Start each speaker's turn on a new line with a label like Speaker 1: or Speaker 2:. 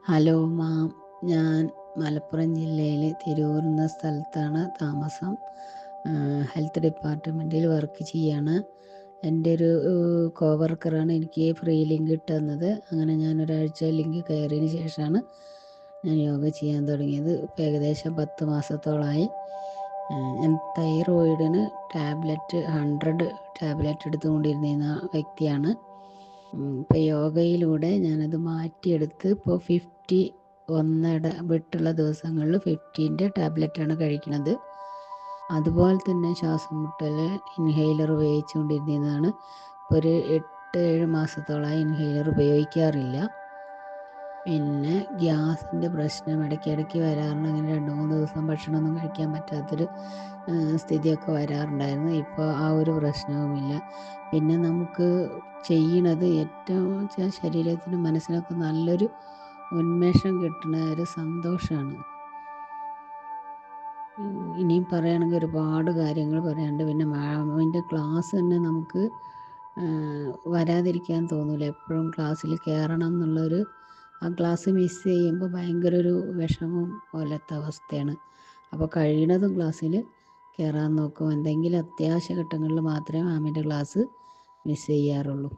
Speaker 1: Hello ma'am, ഞാൻ മലപ്പുറം ജില്ലയിൽ തിരൂർ എന്ന സ്ഥലത്താണ് താമസം. ഹെൽത്ത് ഡിപ്പാർട്ട്മെൻറ്റിൽ വർക്ക് ചെയ്യാണ്. എൻ്റെ ഒരു കോവർക്കറാണ് എനിക്ക് ഫ്രീ ലിങ്ക് ഇട്ട് തന്നത്. അങ്ങനെ ഞാൻ ഒരാഴ്ച ലിങ്ക് കയറിയതിന് ശേഷമാണ് ഞാൻ യോഗ ചെയ്യാൻ തുടങ്ങിയത്. ഇപ്പോൾ ഏകദേശം 10 മാസത്തോളമായി. ഞാൻ തൈറോയിഡിന് ടാബ്ലറ്റ് 100 ടാബ്ലറ്റ് എടുത്തുകൊണ്ടിരുന്ന വ്യക്തിയാണ്. ഇപ്പോൾ യോഗയിലൂടെ ഞാനത് മാറ്റിയെടുത്ത് ഇപ്പോൾ 50 വിട്ടുള്ള ദിവസങ്ങളിൽ 50ൻ്റെ ടാബ്ലറ്റാണ് കഴിക്കുന്നത്. അതുപോലെ തന്നെ ശ്വാസം മുട്ടൽ ഇൻഹെയിലർ ഉപയോഗിച്ചുകൊണ്ടിരുന്നതാണ്. ഇപ്പോൾ ഒരു 8-7 മാസത്തോളമായി ഇൻഹെയിലർ ഉപയോഗിക്കാറില്ല. പിന്നെ ഗ്യാസിൻ്റെ പ്രശ്നം ഇടയ്ക്കിടയ്ക്ക് വരാറുണ്ട്. അങ്ങനെ 2-3 ദിവസം ഭക്ഷണമൊന്നും കഴിക്കാൻ പറ്റാത്തൊരു സ്ഥിതിയൊക്കെ വരാറുണ്ടായിരുന്നു. ഇപ്പോൾ ആ ഒരു പ്രശ്നവുമില്ല. പിന്നെ നമുക്ക് ചെയ്യണത് ഏറ്റവും ശരീരത്തിനും മനസ്സിനൊക്കെ നല്ലൊരു ഉന്മേഷം കിട്ടുന്ന ഒരു സന്തോഷമാണ്. ഇനിയും പറയുകയാണെങ്കിൽ ഒരുപാട് കാര്യങ്ങൾ പറയാനുണ്ട്. പിന്നെ മാമിൻ്റെ ക്ലാസ് തന്നെ നമുക്ക് വരാതിരിക്കാൻ തോന്നില്ല. എപ്പോഴും ക്ലാസ്സിൽ കയറണം എന്നുള്ളൊരു ആ ക്ലാസ് മിസ് ചെയ്യുമ്പോൾ ഭയങ്കര ഒരു വിഷമം പോലത്തെ അവസ്ഥയാണ്. അപ്പോൾ കഴിയണതും ക്ലാസ്സിൽ കയറാൻ നോക്കും. എന്തെങ്കിലും അത്യാവശ്യ ഘട്ടങ്ങളിൽ മാത്രമേ മാമിൻ്റെ ക്ലാസ് മിസ് ചെയ്യാറുള്ളൂ.